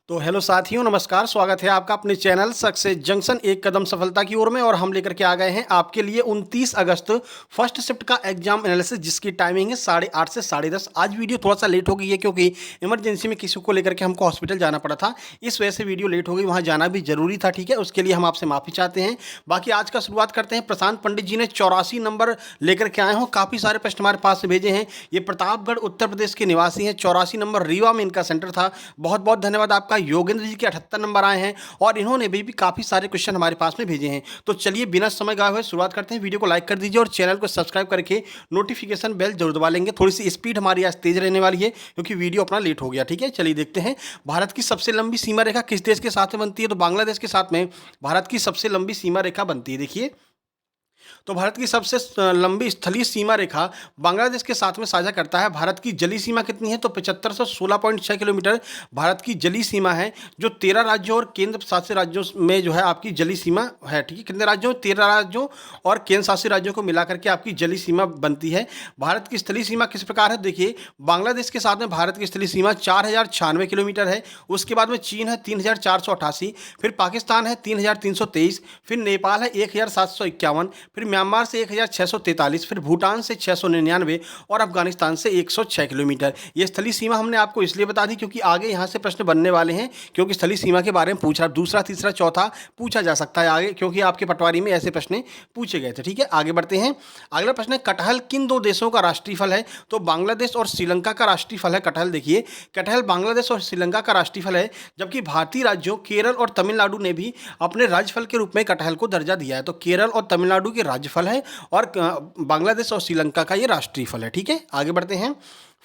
तो हेलो साथियों, नमस्कार। स्वागत है आपका अपने चैनल सक्सेस जंक्शन एक कदम सफलता की ओर में। और हम लेकर के आ गए हैं आपके लिए 29 अगस्त फर्स्ट शिफ्ट का एग्जाम एनालिसिस, जिसकी टाइमिंग है 8:30 से 10:30। आज वीडियो थोड़ा सा लेट हो गई है क्योंकि इमरजेंसी में किसी को लेकर के हमको हॉस्पिटल जाना पड़ा था, इस वजह से वीडियो लेट हो गई। वहाँ जाना भी जरूरी था, ठीक है, उसके लिए हम आपसे माफ़ी चाहते हैं। बाकी आज का शुरुआत करते हैं। प्रशांत पंडित जी ने 84 नंबर लेकर के आए हो। काफ़ी सारे प्रश्न हमारे पास से भेजे हैं। ये प्रतापगढ़ उत्तर प्रदेश के निवासी हैं। 84 नंबर रीवा में इनका सेंटर था। बहुत बहुत धन्यवाद आपका। योगेंद्र जी के 78 नंबर आए हैं और इन्होंने भी काफ़ी सारे क्वेश्चन हमारे पास में भेजे हैं। तो चलिए बिना समय गए हुए शुरुआत करते हैं। वीडियो को लाइक कर दीजिए और चैनल को सब्सक्राइब करके नोटिफिकेशन बेल जरूर दबा लेंगे। थोड़ी सी स्पीड हमारी आज तेज रहने वाली है क्योंकि वीडियो अपना लेट हो गया, ठीक है। चलिए देखते हैं, भारत की सबसे लंबी सीमा रेखा किस देश के साथ में बनती है? तो बांग्लादेश के साथ में भारत की सबसे लंबी सीमा रेखा बनती है। देखिए, तो भारत की सबसे लंबी स्थलीय सीमा रेखा बांग्लादेश के साथ में साझा करता है। भारत की जलीय सीमा कितनी है? तो 7516.6 किलोमीटर भारत की जलीय सीमा है, जो 13 राज्यों और केंद्र शासित राज्यों में जो है आपकी जलीय सीमा है, ठीक है। कितने राज्यों? 13 राज्यों और केंद्र शासित राज्यों को मिलाकर के आपकी जलीय सीमा बनती है। भारत की स्थलीय सीमा किस प्रकार है? देखिए, बांग्लादेश के साथ में भारत की स्थलीय सीमा 4096 किलोमीटर है। उसके बाद में चीन है 3488, फिर पाकिस्तान है 3323, फिर नेपाल है 1751, फिर म्यांमार से 1643, फिर भूटान से 699 और अफगानिस्तान से 106 किलोमीटर। ये स्थलीय सीमा हमने आपको इसलिए बता दी क्योंकि आगे यहाँ से प्रश्न बनने वाले हैं, क्योंकि स्थलीय सीमा के बारे में पूछा, दूसरा तीसरा चौथा पूछा जा सकता है आगे, क्योंकि आपके पटवारी में ऐसे प्रश्न पूछे गए थे, ठीक है। आगे बढ़ते हैं। अगला प्रश्न है, कटहल किन दो देशों का राष्ट्रीय फल है? तो बांग्लादेश और श्रीलंका का राष्ट्रीय फल है कटहल। देखिए, कटहल बांग्लादेश और श्रीलंका का राष्ट्रीय फल है, जबकि भारतीय राज्यों केरल और तमिलनाडु ने भी अपने राज्य फल के रूप में कटहल को दर्जा दिया है। तो केरल और तमिलनाडु के राज्य फल है और बांग्लादेश और श्रीलंका का ये राष्ट्रीय फल है, ठीक है। आगे बढ़ते हैं।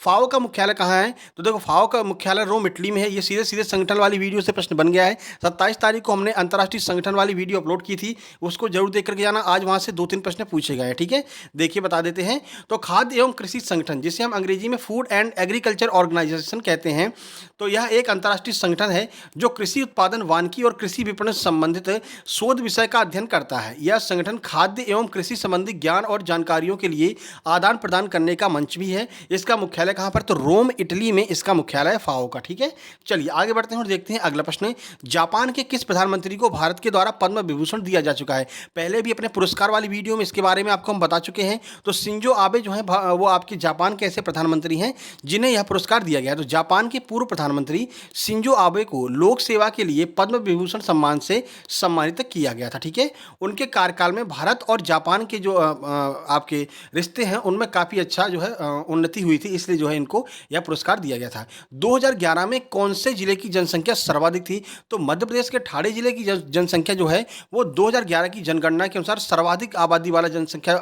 फाओ का मुख्यालय कहाँ है? तो देखो, फाओ का मुख्यालय रोम इटली में है। ये सीधे सीधे संगठन वाली वीडियो से प्रश्न बन गया है। 27 तारीख को हमने अंतर्राष्ट्रीय संगठन वाली वीडियो अपलोड की थी, उसको जरूर देख करके जाना। आज वहाँ से 2-3 प्रश्न पूछे गए हैं, ठीक है। देखिए, बता देते हैं। तो खाद्य एवं कृषि संगठन, जिसे हम अंग्रेजी में फूड एंड एग्रीकल्चर ऑर्गेनाइजेशन कहते हैं, तो यह एक अंतर्राष्ट्रीय संगठन है जो कृषि उत्पादन, वानिकी और कृषि विपणन से संबंधित शोध विषय का अध्ययन करता है। यह संगठन खाद्य एवं कृषि संबंधी ज्ञान और जानकारियों के लिए आदान प्रदान करने का मंच भी है। इसका मुख्यालय कहाँ पर? तो रोम इटली में इसका मुख्यालय फाओ का, ठीक है। चलिए आगे बढ़ते हैं और देखते हैं अगला प्रश्न। जापान के किस प्रधानमंत्री को भारत के द्वारा पद्म विभूषण दिया जा चुका है? पहले भी अपने पुरस्कार वाली वीडियो में इसके बारे में आपको हम बता चुके हैं। तो शिंजो आबे जो है वो आपके जापान के ऐसे प्रधानमंत्री हैं जिन्हें यह पुरस्कार दिया गया। तो जापान के पूर्व प्रधानमंत्री शिंजो आबे को लोक सेवा के लिए पद्म विभूषण सम्मान से सम्मानित किया गया था, ठीक है। उनके कार्यकाल में भारत और जापान के जो आपके रिश्ते हैं उनमें काफ़ी अच्छा जो है उन्नति हुई थी, इसलिए जो है इनको यह पुरस्कार दिया गया था। 2011 में कौन से जिले की जनसंख्या सर्वाधिक थी? तो मध्य प्रदेश के ठाणे जिले की जनसंख्या जो है वो 2011 की जनगणना के अनुसार सर्वाधिक आबादी वाला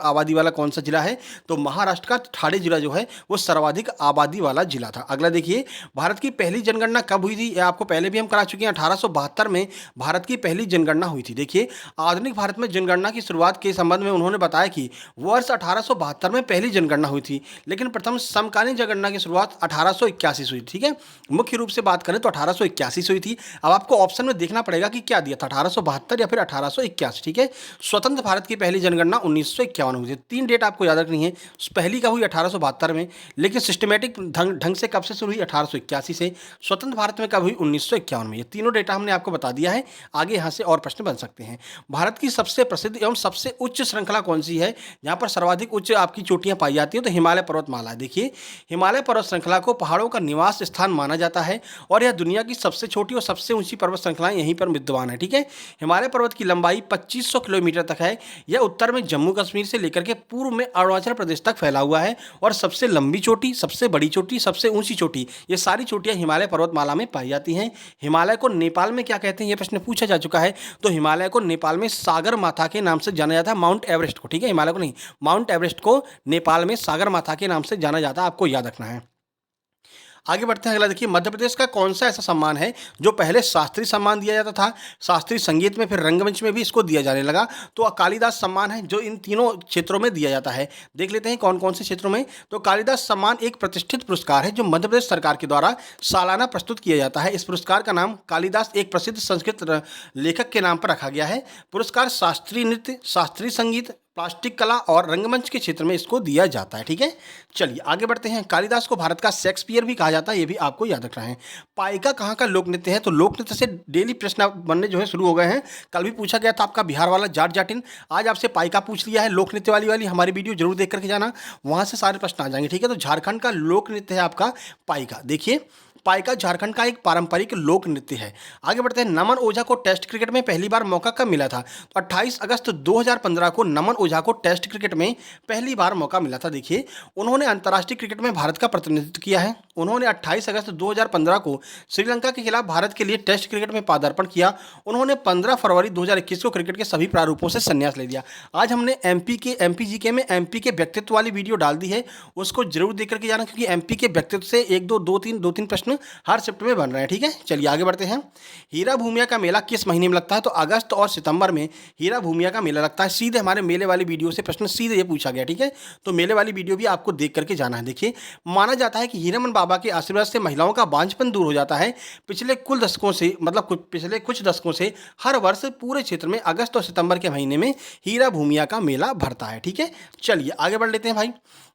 आबादी वाला कौन सा जिला है? तो महाराष्ट्र का ठाणे जिला जो है वो सर्वाधिक आबादी वाला जिला था। अगला देखिए, भारत की पहली जनगणना कब हुई थी? यह आपको पहले भी हम करा चुके हैं। 1872 में भारत की पहली जनगणना हुई थी। देखिए, आधुनिक भारत में जनगणना की शुरुआत के संबंध में उन्होंने बताया कि वर्ष 1872 में पहली जनगणना हुई थी, लेकिन प्रथम समकालीन जनगणना की शुरुआत 1881 से हुई, ठीक है। मुख्य रूप से बात करें तो 1881 से हुई थी। अब आपको ऑप्शन में देखना पड़ेगा कि क्या दिया था, 1872 या फिर 1881, ठीक है। स्वतंत्र भारत की पहली जनगणना 1951 हुई थी। 3 डेट आपको याद रखनी है। पहली का हुई 1872 में, लेकिन सिस्टमेटिक ढंग से कब से शुरू हुई? 1881 से। स्वतंत्र भारत में कब हुई? 1951 में। ये तीनों डेटा हमने आपको बता दिया है। आगे यहाँ से और प्रश्न बन सकते हैं। भारत की सबसे प्रसिद्ध एवं सबसे उच्च श्रृंखला कौन सी है, जहाँ पर सर्वाधिक उच्च आपकी चोटियाँ पाई जाती हैं? तो हिमालय पर्वतमाला। देखिए, हिमालय पर्वत श्रृंखला को पहाड़ों का निवास स्थान माना जाता है और यह दुनिया की सबसे छोटी और सबसे ऊंची पर्वत श्रृंखलाएं यहीं पर विद्यमान है, ठीक है। हिमालय पर्वत की लंबाई 2500 किलोमीटर तक है। यह उत्तर में जम्मू कश्मीर से लेकर के पूर्व में अरुणाचल प्रदेश तक फैला हुआ है और सबसे लंबी चोटी, सबसे बड़ी चोटी, सबसे ऊंची चोटी, ये सारी चोटियां हिमालय पर्वतमाला में पाई जाती हैं। हिमालय को नेपाल में क्या कहते हैं? यह प्रश्न पूछा जा चुका है। तो हिमालय को नेपाल में सागर माथा के नाम से जाना जाता है, माउंट एवरेस्ट को, ठीक है। हिमालय को नहीं, माउंट एवरेस्ट को नेपाल में सागर माथा के नाम से जाना जाता है, आपको याद रखना है। आगे बढ़ते हैं। अगला देखिए, मध्य प्रदेश का कौन सा ऐसा सम्मान है जो पहले शास्त्रीय सम्मान दिया जाता था, शास्त्रीय संगीत में, फिर रंगमंच में भी इसको दिया जाने लगा? तो कालिदास सम्मान है जो इन तीनों क्षेत्रों में दिया जाता है। देख लेते हैं कौन कौन से क्षेत्रों में। तो कालिदास सम्मान एक प्रतिष्ठित पुरस्कार है जो मध्य प्रदेश सरकार के द्वारा सालाना प्रस्तुत किया जाता है। इस पुरस्कार का नाम कालिदास, एक प्रसिद्ध संस्कृत लेखक के नाम पर रखा गया है। पुरस्कार शास्त्रीय नृत्य, शास्त्रीय संगीत, प्लास्टिक कला और रंगमंच के क्षेत्र में इसको दिया जाता है। ठीक है, चलिए आगे बढ़ते हैं। कालिदास को भारत का शेक्सपियर भी कहा जाता है, ये भी आपको याद रखना है। पाइका कहाँ का लोक नृत्य है? तो लोक नृत्य से डेली प्रश्न बनने जो है शुरू हो गए हैं। कल भी पूछा गया था आपका बिहार वाला जाट जाटिन, आज आपसे पाइका पूछ लिया है। लोक नृत्य वाली हमारी वीडियो जरूर देख करके जाना, वहाँ से सारे प्रश्न आ जाएंगे। ठीक है, तो झारखंड का लोक नृत्य है आपका पाइका। देखिए, पाइका झारखंड का एक पारंपरिक लोक नृत्य है। आगे बढ़ते हैं। नमन ओझा को टेस्ट क्रिकेट में पहली बार मौका कब मिला था? तो 28 अगस्त 2015 को नमन ओझा को टेस्ट क्रिकेट में पहली बार मौका मिला था। देखिए, उन्होंने अंतर्राष्ट्रीय क्रिकेट में भारत का प्रतिनिधित्व किया है। उन्होंने 28 अगस्त 2015 को श्रीलंका के खिलाफ भारत के लिए टेस्ट क्रिकेट में पदार्पण किया। उन्होंने 15 फरवरी 2021 को क्रिकेट के सभी प्रारूपों से संन्यास ले लिया। आज हमने एमपीजीके में एमपी के व्यक्तित्व वाली वीडियो डाल दी है, उसको जरूर देख करके जाना, क्योंकि एमपी के व्यक्तित्व से दो तीन प्रश्न हर शिफ्ट में बन रहे हैं। ठीक है, चलिए आगे बढ़ते हैं। हीरा भूमिया का मेला किस महीने में लगता है? तो अगस्त और सितंबर में हीरा भूमिया का मेला लगता है। सीधे हमारे मेले वाली वीडियो से प्रश्न सीधे ये पूछा गया। ठीक है, तो मेले वाली वीडियो भी आपको देख करके जाना है। देखिए, माना जाता है कि हीरामन बाबा के आशीर्वाद से महिलाओं का बांझपन दूर हो जाता है। पिछले कुछ दशकों से हर वर्ष पूरे क्षेत्र में अगस्त और सितंबर के महीने में हीरा भूमिया का मेला भरता है। ठीक है, चलिए आगे बढ़ लेते हैं भाई।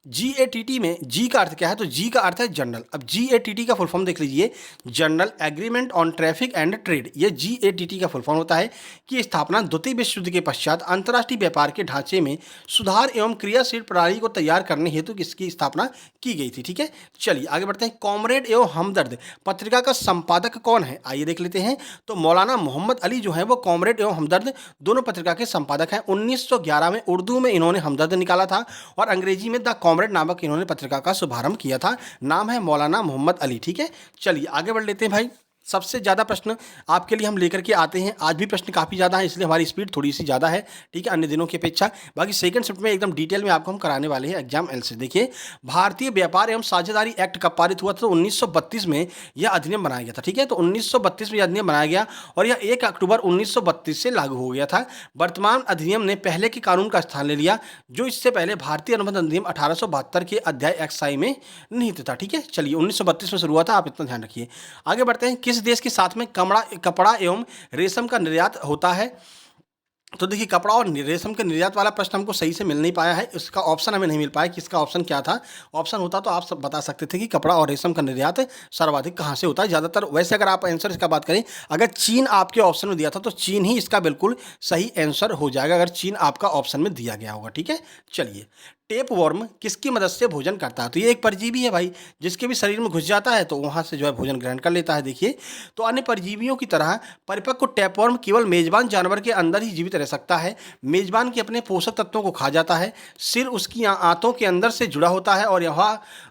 GATT में जी का अर्थ क्या है? तो जी का अर्थ है जनरल। अब GATT का फुल फॉर्म देख लीजिए, general agreement on traffic and trade. ये GATT का फुल फॉर्म होता है कि स्थापना द्वितीय विश्व युद्ध के पश्चात अंतर्राष्ट्रीय व्यापार के ढांचे में सुधार एवं क्रियाशील प्रणाली को तैयार करने हेतु इसकी स्थापना की गई थी। ठीक है, चलिए आगे बढ़ते हैं। कॉमरेड एवं हमदर्द पत्रिका का संपादक कौन है? आइए देख लेते हैं। तो मौलाना मोहम्मद अली जो है वो कॉमरेड एवं हमदर्द दोनों पत्रिका के संपादक हैं। 1911 में उर्दू में इन्होंने हमदर्द निकाला था और अंग्रेजी में द कॉमरेड नामक इन्होंने पत्रिका का शुभारंभ किया था। नाम है मौलाना मोहम्मद अली। ठीक है, चलिए आगे बढ़ लेते हैं भाई। सबसे ज़्यादा प्रश्न आपके लिए हम लेकर के आते हैं। आज भी प्रश्न काफ़ी ज़्यादा है, इसलिए हमारी स्पीड थोड़ी सी ज़्यादा है। ठीक है, अन्य दिनों की अपेक्षा। बाकी सेकंड शिफ्ट में एकदम डिटेल में आपको हम कराने वाले हैं एग्जाम एनालिसिस। देखिए, भारतीय व्यापार एवं साझेदारी एक्ट कब पारित हुआ था? तो 1932 में यह अधिनियम बनाया गया था। ठीक है, तो 1932 में यह अधिनियम बनाया गया और यह 1 अक्टूबर 1932 से लागू हो गया था। वर्तमान अधिनियम ने पहले के कानून का स्थान ले लिया, जो इससे पहले भारतीय अनुबंध अधिनियम 1872 के अध्याय XI में निहित था। ठीक है, चलिए 1932 में शुरू हुआ था, आप इतना ध्यान रखिए। आगे बढ़ते हैं। किस देश के साथ में कपड़ा एवं रेशम का निर्यात होता है? तो देखिए, कपड़ा और रेशम के निर्यात वाला प्रश्न हमको सही से मिल नहीं पाया है, इसका ऑप्शन हमें नहीं मिल पाया कि इसका ऑप्शन क्या था। ऑप्शन होता तो आप सब बता सकते थे कि कपड़ा और रेशम का निर्यात सर्वाधिक कहाँ से होता है ज़्यादातर। वैसे अगर आप आंसर इसका बात करें, अगर चीन आपके ऑप्शन में दिया था तो चीन ही इसका बिल्कुल सही आंसर हो जाएगा, अगर चीन आपका ऑप्शन में दिया गया होगा। ठीक है, चलिए। टेप वर्म किसकी मदद से भोजन करता है? तो ये एक परजीवी है भाई, जिसके भी शरीर में घुस जाता है तो वहाँ से जो है भोजन ग्रहण कर लेता है। देखिए, तो अन्य परजीवियों की तरह परिपक्व टेपवर्म केवल मेजबान जानवर के अंदर ही जीवित रह सकता है। मेजबान के अपने पोषक तत्वों को खा जाता है। सिर उसकी आंतों के अंदर से जुड़ा होता है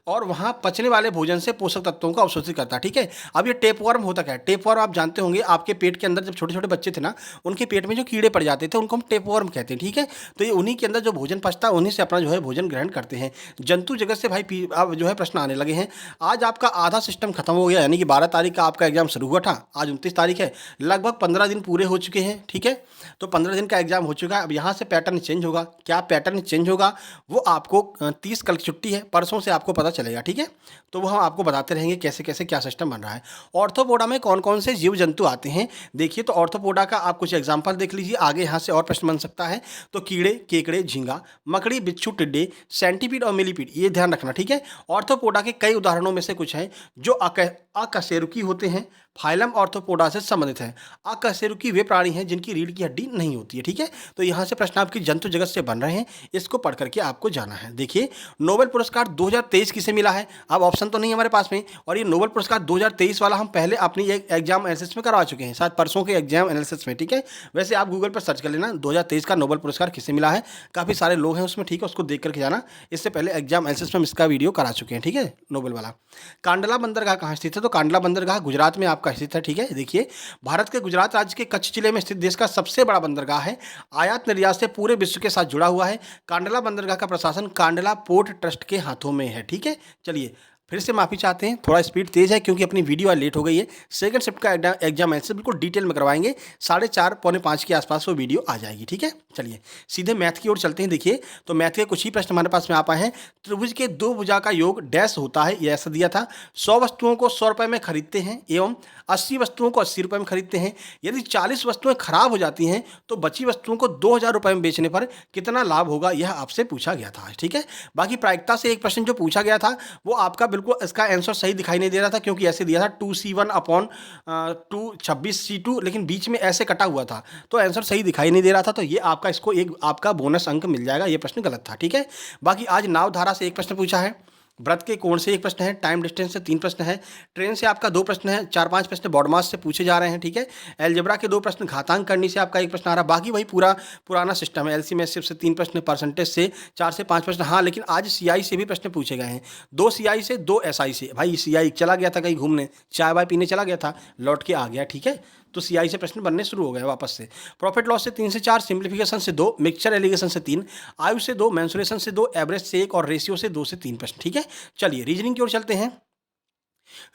और वहाँ पचने वाले भोजन से पोषक तत्वों को अवशोषित करता है। ठीक है, अब ये टेपवर्म होता क्या है? टेपवर्म आप जानते होंगे, आपके पेट के अंदर जब छोटे छोटे बच्चे थे ना, उनके पेट में जो कीड़े पड़ जाते थे उनको हम टेपवर्म कहते हैं। ठीक है, तो ये उन्हीं के अंदर जो भोजन पचता है उन्हीं से अपना जो है भोजन ग्रहण करते हैं। जंतु जगत से भाई अब जो है प्रश्न आने लगे हैं। आज आपका आधा सिस्टम खत्म हो गया, यानी कि 12 तारीख का आपका एग्जाम शुरू हुआ था, आज 29 तारीख है, लगभग 15 दिन पूरे हो चुके हैं। ठीक है, तो 15 दिन का एग्जाम हो चुका है। अब यहाँ से पैटर्न चेंज होगा। क्या पैटर्न चेंज होगा वो आपको 30 कल की छुट्टी है, परसों से आपको पता चलेगा। ठीक है, तो वो हम आपको बताते रहेंगे कैसे कैसे क्या सिस्टम बन रहा है। ऑर्थोपोडा में कौन कौन से जीव जंतु आते हैं? देखिए, तो ऑर्थोपोडा का आप कुछ एग्जाम्पल देख लीजिए, आगे यहाँ से और प्रश्न बन सकता है। तो कीड़े, केकड़े, झींगा, मकड़ी, बिच्छू, टिड्डे, सेंटीपीड और मिलीपीड, ये ध्यान रखना। ठीक है, ऑर्थोपोडा के कई उदाहरणों में से कुछ हैं जो अकशेरुकी होते हैं, फाइलम ऑर्थोपोडा से संबंधित है। अकशेरुकी वे प्राणी हैं जिनकी रीढ़ की हड्डी नहीं होती है। ठीक है, तो यहाँ से प्रश्न आपकी जंतु जगत से बन रहे हैं, इसको पढ़ करके आपको जाना है। देखिए, नोबेल पुरस्कार 2023 किसे मिला है? अब ऑप्शन तो नहीं हमारे पास में, और ये नोबेल पुरस्कार 2023 वाला हम पहले अपनी एग्जाम एनालिसिस में करवा चुके हैं, शायद परसों के एग्जाम एनालिसिस में। ठीक है, वैसे आप गूगल पर सर्च कर लेना 2023 का नोबेल पुरस्कार किसे मिला है, काफ़ी सारे लोग हैं उसमें। ठीक है, उसको देख करके जाना, इससे पहले एग्जाम एनालिसिस में हम इसका वीडियो करा चुके हैं। ठीक है, नोबेल वाला। कांडला बंदरगाह कहाँ स्थित है? तो कांडला बंदरगाह गुजरात में आपका स्थित है। ठीक है, देखिए, भारत के गुजरात राज्य के कच्छ जिले में स्थित देश का सबसे बड़ा बंदरगाह है। आयात निर्यात से पूरे विश्व के साथ जुड़ा हुआ है। कांडला बंदरगाह का प्रशासन कांडला पोर्ट ट्रस्ट के हाथों में है। ठीक है, चलिए फिर से माफ़ी चाहते हैं, थोड़ा स्पीड तेज़ है क्योंकि अपनी वीडियो आज लेट हो गई है। सेकंड शिफ्ट का एग्जाम एनालिसिस बिल्कुल डिटेल में करवाएंगे, 4:30 पौने 5 के आसपास वो वीडियो आ जाएगी, ठीक है। चलिए सीधे मैथ की ओर चलते हैं। देखिए तो मैथ के कुछ ही प्रश्न हमारे पास में आ पाए हैं। त्रिभुज के दो भुजा का योग डैश होता है, ये ऐसा दिया था। 100 वस्तुओं को 100 रुपये में खरीदते हैं एवं 80 वस्तुओं को 80 रुपये में खरीदते हैं। यदि 40 वस्तुएं खराब हो जाती हैं तो बची वस्तुओं को 2000 रुपये में बेचने पर कितना लाभ होगा, यह आपसे पूछा गया था, ठीक है। बाकी प्रायिकता से एक प्रश्न जो पूछा गया था वो आपका बिल्कुल इसका आंसर सही दिखाई नहीं दे रहा था क्योंकि ऐसे दिया था 2C1 अपॉन 26C2, लेकिन बीच में ऐसे कटा हुआ था तो आंसर सही दिखाई नहीं दे रहा था। तो ये आपका इसको एक आपका बोनस अंक मिल जाएगा, ये प्रश्न गलत था, ठीक है। बाकी आज नावधारा से एक प्रश्न पूछा है, व्रत के कोण से एक प्रश्न है, टाइम डिस्टेंस से 3 प्रश्न है, ट्रेन से आपका 2 प्रश्न है, 4-5 प्रश्न बॉडमास से पूछे जा रहे हैं, ठीक है। अलजेब्रा के 2 प्रश्न, घातांक करने से आपका 1 प्रश्न आ रहा है। बाकी वही पूरा पुराना सिस्टम है, एलसीएम एचसीएफ से 3 प्रश्न, परसेंटेज से 4 से 5 प्रश्न। हाँ लेकिन आज सीआई से भी प्रश्न पूछे गए हैं, 2 सीआई से 2 एसआई से। भाई सीआई चला गया था कहीं घूमने, चाय वाय पीने चला गया था, लौट के आ गया, ठीक है। तो सीआई से प्रश्न बनने शुरू हो गए वापस से। प्रॉफिट लॉस से 3 से 4, सिंप्लीफिकेशन से 2, मिक्सचर एलिगेशन से 3, आयु से 2, मेंसुरेशन से 2, एवरेज से 1 और रेशियो से 2 से 3 प्रश्न, ठीक है। चलिए रीजनिंग की ओर चलते हैं।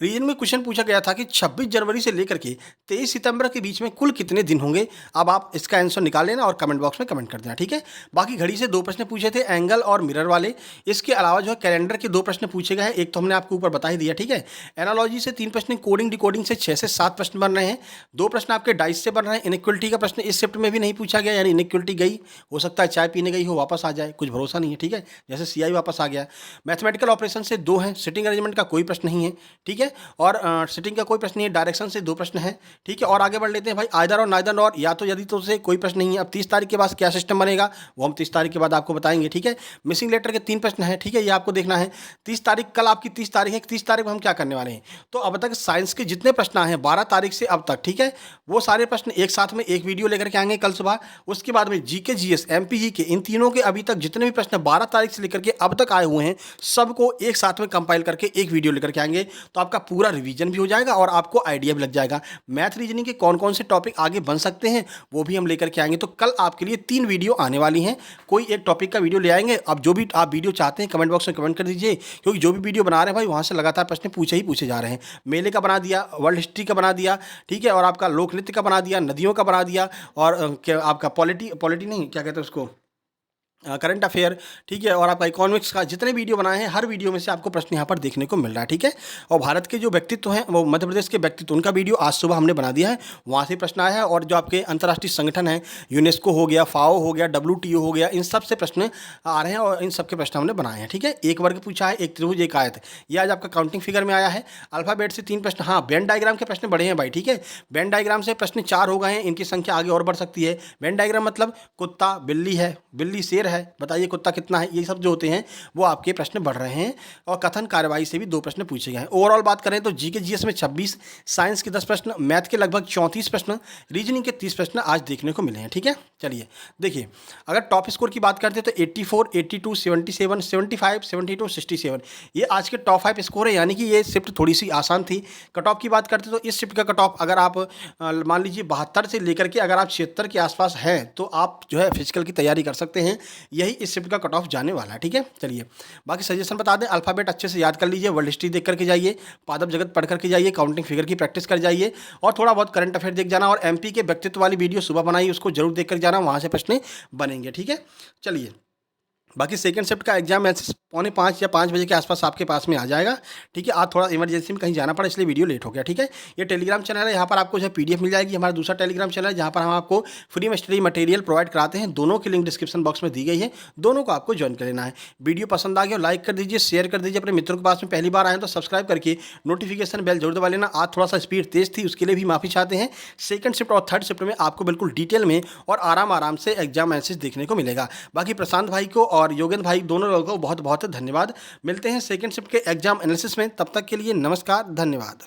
रीजन में क्वेश्चन पूछा गया था कि 26 जनवरी से लेकर के 23 सितंबर के बीच में कुल कितने दिन होंगे। अब आप इसका आंसर निकाल लेना और कमेंट बॉक्स में कमेंट कर देना, ठीक है। बाकी घड़ी से 2 प्रश्न पूछे थे, एंगल और मिरर वाले। इसके अलावा जो है कैलेंडर के 2 प्रश्न पूछे गए हैं, एक तो हमने आपको ऊपर बता ही दिया, ठीक है। एनालॉजी से 3 प्रश्न, कोडिंग डिकोडिंग से 6 से 7 प्रश्न बन रहे हैं। 2 प्रश्न आपके डाइस से बन रहे हैं। इनइक्वलिटी का प्रश्न इस शिफ्ट में भी नहीं पूछा गया, यानी इनइक्वलिटी गई, हो सकता है चाय पीने गई हो वापस आ जाए, कुछ भरोसा नहीं है, ठीक है। जैसे सीआई वापस आ गया। मैथमेटिकल ऑपरेशन से 2 हैं, सिटिंग अरेंजमेंट का कोई प्रश्न नहीं है, ठीक है। और सिटिंग का कोई प्रश्न नहीं है, डायरेक्शन से 2 प्रश्न है, ठीक है। और आगे बढ़ लेते हैं भाई, आइदर और नाइदर और, या तो यदि तो से कोई प्रश्न नहीं है। अब 30 तारीख के बाद क्या सिस्टम बनेगा वो हम 30 तारीख के बाद आपको बताएंगे, ठीक है। मिसिंग लेटर के 3 प्रश्न है, ठीक है, ये आपको देखना है। 30 तारीख कल आपकी 30 तारीख है, 30 तारीख में हम क्या करने वाले हैं, तो अब तक साइंस के जितने प्रश्न आए हैं 12 तारीख से अब तक, ठीक है, वो सारे प्रश्न एक साथ में एक वीडियो लेकर के आएंगे कल सुबह। उसके बाद में जीके जीएस एमपी जी के इन तीनों के अभी तक जितने भी प्रश्न 12 तारीख से लेकर के अब तक आए हुए हैं सबको एक साथ में कंपाइल करके एक वीडियो लेकर के आएंगे। तो आपका पूरा रिवीजन भी हो जाएगा और आपको आइडिया भी लग जाएगा मैथ रीजनिंग के कौन कौन से टॉपिक आगे बन सकते हैं, वो भी हम लेकर के आएंगे। तो कल आपके लिए 3 वीडियो आने वाली हैं, कोई एक टॉपिक का वीडियो ले आएंगे। अब जो भी आप वीडियो चाहते हैं कमेंट बॉक्स में कमेंट कर दीजिए, क्योंकि जो भी वीडियो बना रहे हैं भाई वहाँ से लगातार प्रश्न पूछे जा रहे हैं। मेले का बना दिया, वर्ल्ड हिस्ट्री का बना दिया, ठीक है, और आपका लोक नृत्य का बना दिया, नदियों का बना दिया, और आपका पॉलिटी नहीं क्या कहते हैं उसको, करंट अफेयर, ठीक है, और आपका इकोनॉमिक्स का जितने वीडियो बनाए हैं हर वीडियो में से आपको प्रश्न यहाँ पर देखने को मिल रहा है, ठीक है। और भारत के जो व्यक्तित्व हैं वो मध्य प्रदेश के व्यक्तित्व, उनका वीडियो आज सुबह हमने बना दिया है, वहाँ से प्रश्न आया है। और जो आपके अंतर्राष्ट्रीय संगठन है, यूनेस्को हो गया, फाओ हो गया, WTO हो गया, इन सब से प्रश्न आ रहे हैं और इन सबके प्रश्न हमने बनाए हैं, ठीक है। एक वर्ग पूछा है, एक त्रिभुज, एक आयत, ये आज आपका काउंटिंग फिगर में आया है। अल्फाबेट से 3 प्रश्न, हाँ वेन डायग्राम के प्रश्न बढ़े हैं भाई, ठीक है। वेन डायग्राम से प्रश्न 4 हो गए हैं, इनकी संख्या आगे और बढ़ सकती है। वेन डायग्राम मतलब कुत्ता बिल्ली है, बिल्ली शेर है, बताइए कुत्ता कितना है, ये सब जो होते हैं वो आपके प्रश्न बढ़ रहे हैं। और कथन कार्यवाही से भी 2 प्रश्न पूछे गए हैं। ओवरऑल बात करें तो जीके जीएस में 26, साइंस के 10 प्रश्न, मैथ के लगभग 34 प्रश्न, रीजनिंग के 30 प्रश्न आज देखने को मिले हैं, ठीक है। चलिए देखिए, अगर टॉप स्कोर की बात करते हैं तो 84, 82, 77, 75, 72, 67 ये आज के टॉप 5 स्कोर है, यानी कि ये शिफ्ट थोड़ी सी आसान थी। कट ऑफ की बात करते हैं तो इस शिफ्ट का कट ऑफ अगर आप मान लीजिए 72 से लेकर के अगर आप 76 के आसपास हैं तो आप जो है फिजिकल की तैयारी कर सकते हैं, यही इस शिफ्ट का कट ऑफ जाने वाला है, ठीक है। चलिए बाकी सजेशन बता दें, अल्फाबेट अच्छे से याद कर लीजिए, वर्ल्ड हिस्ट्री देख करके जाइए, पादप जगत पढ़ करके जाइए, काउंटिंग फिगर की प्रैक्टिस कर जाइए, और थोड़ा बहुत करंट अफेयर देख जाना। और एमपी के व्यक्तित्व वाली वीडियो सुबह बनाई, उसको जरूर देख कर जाना, वहाँ से प्रश्न बनेंगे, ठीक है। चलिए बाकी सेकंड शिफ्ट का एग्जाम मैसेज 4:45 या 5 बजे के आसपास आपके पास में आ जाएगा, ठीक है। आज थोड़ा इमरजेंसी में कहीं जाना पड़ा इसलिए वीडियो लेट हो गया, ठीक है। ये टेलीग्राम चैनल है, यहाँ पर आपको जो है PDF मिल जाएगी। हमारा दूसरा टेलीग्राम चैनल है जहाँ पर हम आपको फ्री में स्टडी मटेरियल प्रोवाइड कराते हैं, दोनों की लिंक डिस्क्रिप्शन बॉक्स में दी गई है, दोनों को आपको ज्वाइन कर लेना है। वीडियो पसंद आ गया लाइक कर दीजिए, शेयर कर दीजिए, अपने मित्रों के पास में पहली बार आए तो सब्सक्राइब करके नोटिफिकेशन बेल जरूर दबा लेना। आज थोड़ा सा स्पीड तेज थी, उसके लिए भी माफ़ी चाहते हैं। सेकंड शिफ्ट और थर्ड शिफ्ट में आपको बिल्कुल डिटेल में और आराम से एग्जाम मैसेज देखने को मिलेगा। बाकी प्रशांत भाई को और योगेंद्र भाई दोनों लोगों को बहुत बहुत धन्यवाद। मिलते हैं सेकंड शिफ्ट के एग्जाम एनालिसिस में, तब तक के लिए नमस्कार, धन्यवाद।